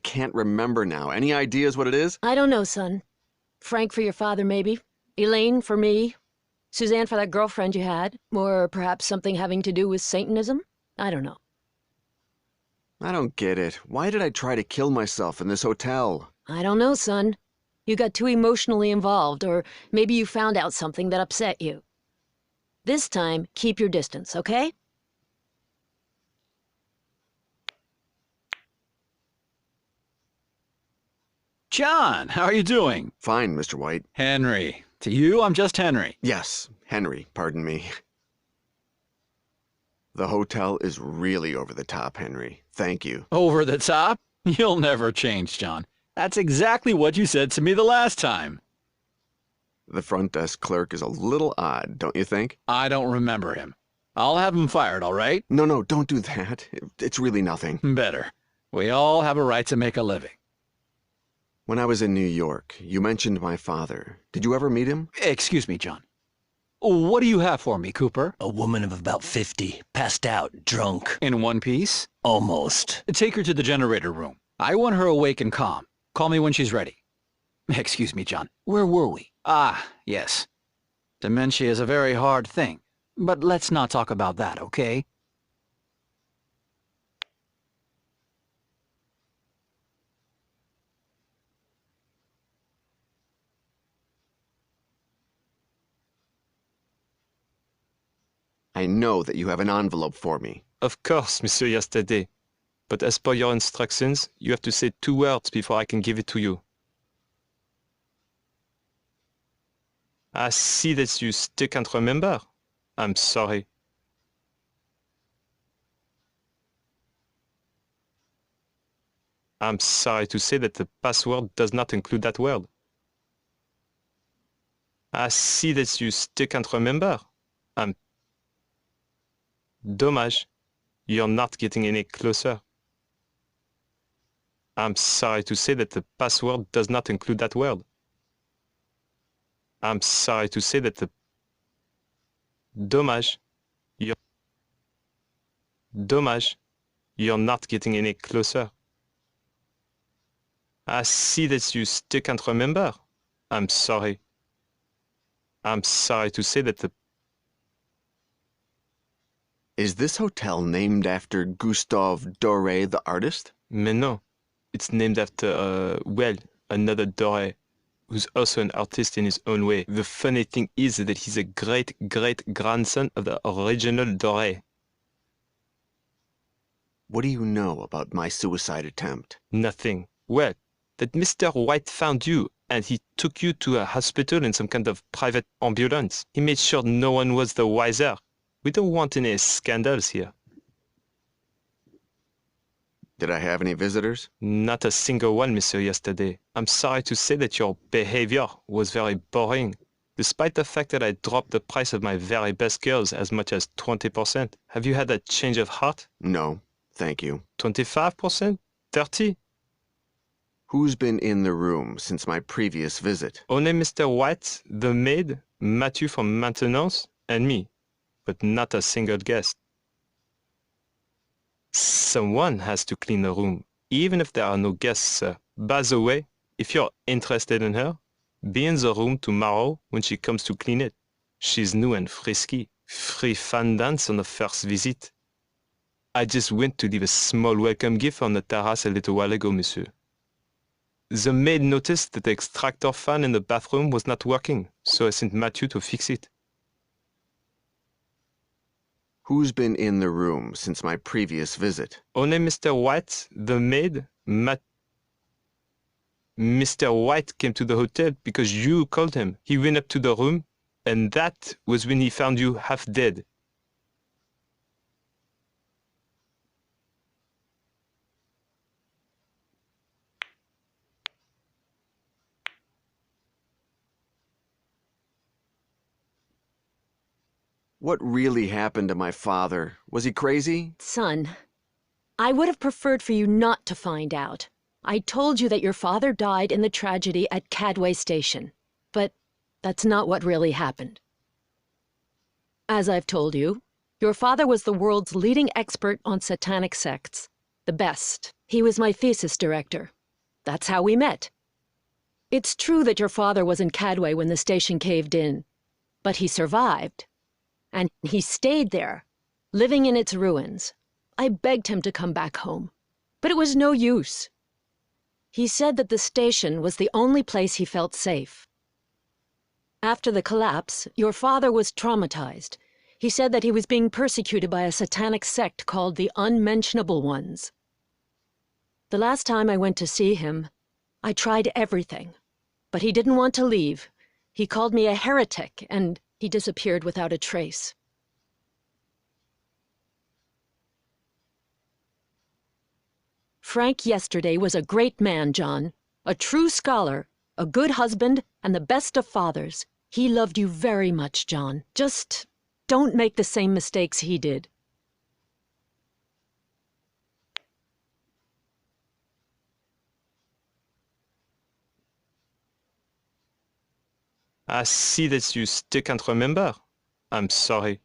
can't remember now. Any ideas what it is? I don't know, son. Frank for your father, maybe. Elaine for me. Suzanne for that girlfriend you had. Or perhaps something having to do with Satanism? I don't know. I don't get it. Why did I try to kill myself in this hotel? I don't know, son. You got too emotionally involved, or maybe you found out something that upset you. This time, keep your distance, okay? John, how are you doing? Fine, Mr. White. Henry. To you, I'm just Henry. Yes, Henry, pardon me. The hotel is really over the top, Henry. Thank you. Over the top? You'll never change, John. That's exactly what you said to me the last time. The front desk clerk is a little odd, don't you think? I don't remember him. I'll have him fired, all right? No, don't do that. It's really nothing. Better. We all have a right to make a living. When I was in New York, you mentioned my father. Did you ever meet him? Excuse me, John. What do you have for me, Cooper? A woman of about 50, passed out, drunk. In one piece? Almost. Take her to the generator room. I want her awake and calm. Call me when she's ready. Excuse me, John. Where were we? Ah, yes. Dementia is a very hard thing. But let's not talk about that, okay? I know that you have an envelope for me. Of course, Monsieur Yesterday. But as per your instructions, you have to say 2 words before I can give it to you. I see that you still can't remember. I'm sorry. I'm sorry to say that the password does not include that word. I see that you still can't remember. Dommage. You're not getting any closer. I'm sorry to say that the password does not include that word. I'm sorry to say that the... Dommage. Dommage. You're not getting any closer. I see that you still can't remember. I'm sorry. I'm sorry to say that the... Is this hotel named after Gustave Doré, the artist? Mais non. It's named after, well, another Doré, who's also an artist in his own way. The funny thing is that he's a great-great-grandson of the original Doré. What do you know about my suicide attempt? Nothing. Well, that Mr. White found you, and he took you to a hospital in some kind of private ambulance. He made sure no one was the wiser. We don't want any scandals here. Did I have any visitors? Not a single one, Monsieur Yesterday. I'm sorry to say that your behavior was very boring, despite the fact that I dropped the price of my very best girls as much as 20%. Have you had a change of heart? No, thank you. 25%? 30%? Who's been in the room since my previous visit? Only Mr. White, the maid, Mathieu from maintenance, and me, but not a single guest. Someone has to clean the room, even if there are no guests, sir. By the way, if you're interested in her, be in the room tomorrow when she comes to clean it. She's new and frisky. Free fun dance on the first visit. I just went to leave a small welcome gift on the terrace a little while ago, monsieur. The maid noticed that the extractor fan in the bathroom was not working, so I sent Mathieu to fix it. Who's been in the room since my previous visit? Only Mr. White, the maid, Mr. White came to the hotel because you called him. He went up to the room, and that was when he found you half dead. What really happened to my father? Was he crazy? Son, I would have preferred for you not to find out. I told you that your father died in the tragedy at Cadway Station, but that's not what really happened. As I've told you, your father was the world's leading expert on satanic sects. The best. He was my thesis director, That's how we met. It's true that your father was in Cadway when the station caved in, but he survived. And he stayed there, living in its ruins. I begged him to come back home, but it was no use. He said that the station was the only place he felt safe. After the collapse, your father was traumatized. He said that he was being persecuted by a satanic sect called the Unmentionable Ones. The last time I went to see him, I tried everything, but he didn't want to leave. He called me a heretic, and he disappeared without a trace. Frank yesterday was a great man, John. A true scholar, a good husband, and the best of fathers. He loved you very much, John. Just don't make the same mistakes he did. I see that you still can't remember. I'm sorry.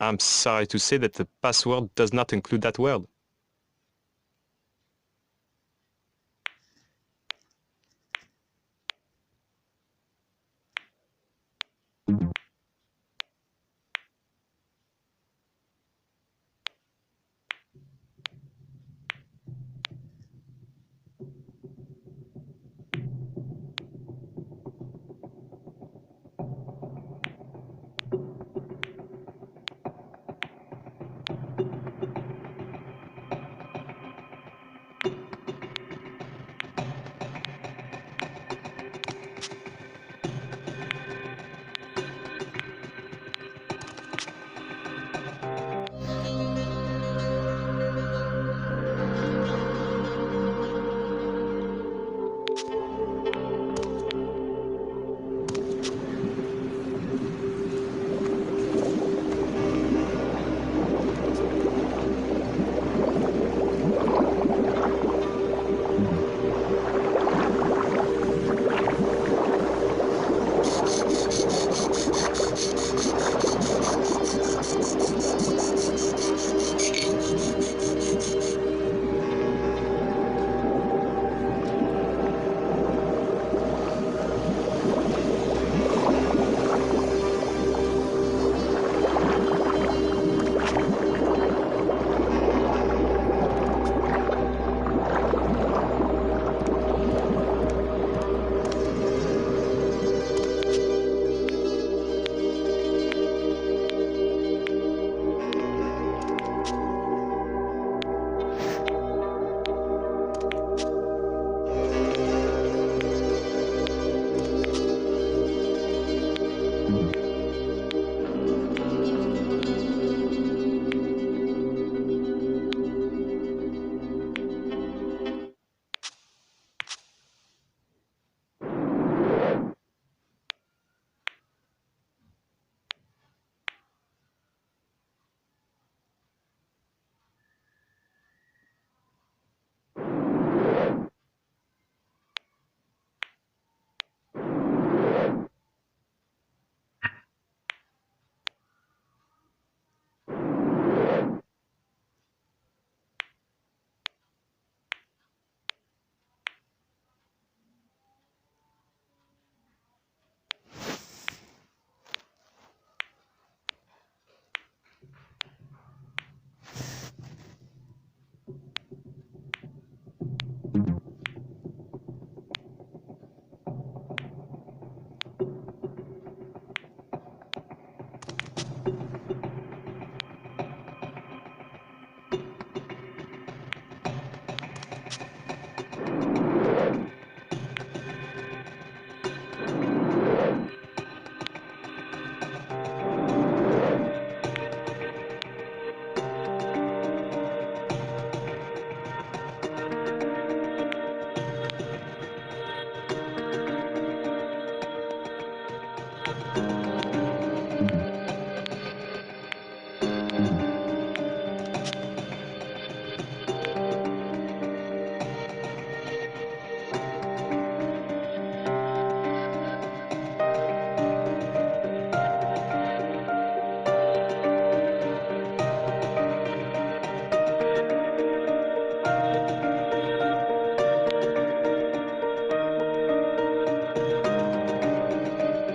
I'm sorry to say that the password does not include that word.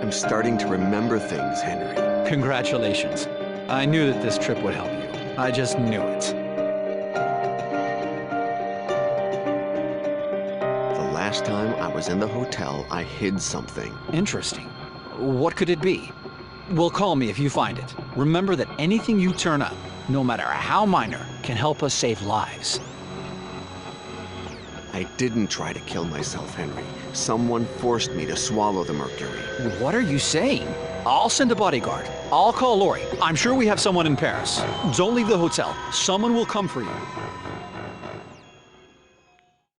I'm starting to remember things, Henry. Congratulations. I knew that this trip would help you. I just knew it. The last time I was in the hotel, I hid something. Interesting. What could it be? Well, call me if you find it. Remember that anything you turn up, no matter how minor, can help us save lives. I didn't try to kill myself, Henry. Someone forced me to swallow the mercury. What are you saying? I'll send a bodyguard. I'll call Lori. I'm sure we have someone in Paris. Don't leave the hotel. Someone will come for you.